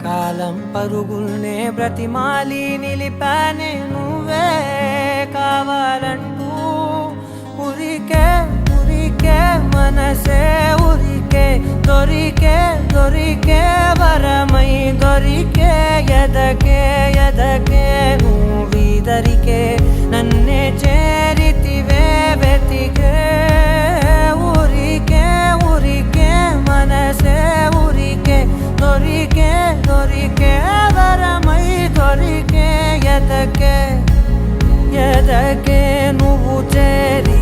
కాలం పరుగుల్నే బ్రతిమాలి నిలిపానే నువ్వే కావాలంటూ ఉరికే ఉరికే మనసే ఉరికే దొరికే దొరికే వరమై దొరికే ఎదకే ఎదకే నువ్వీదరికే నన్నే చేరితివే వెతికే ఊరికే ఊరికే మనసే ఊరికే దొరికే దొరికే వరమై దొరికే ఎదకే ఎదకే నువ్వు చేరి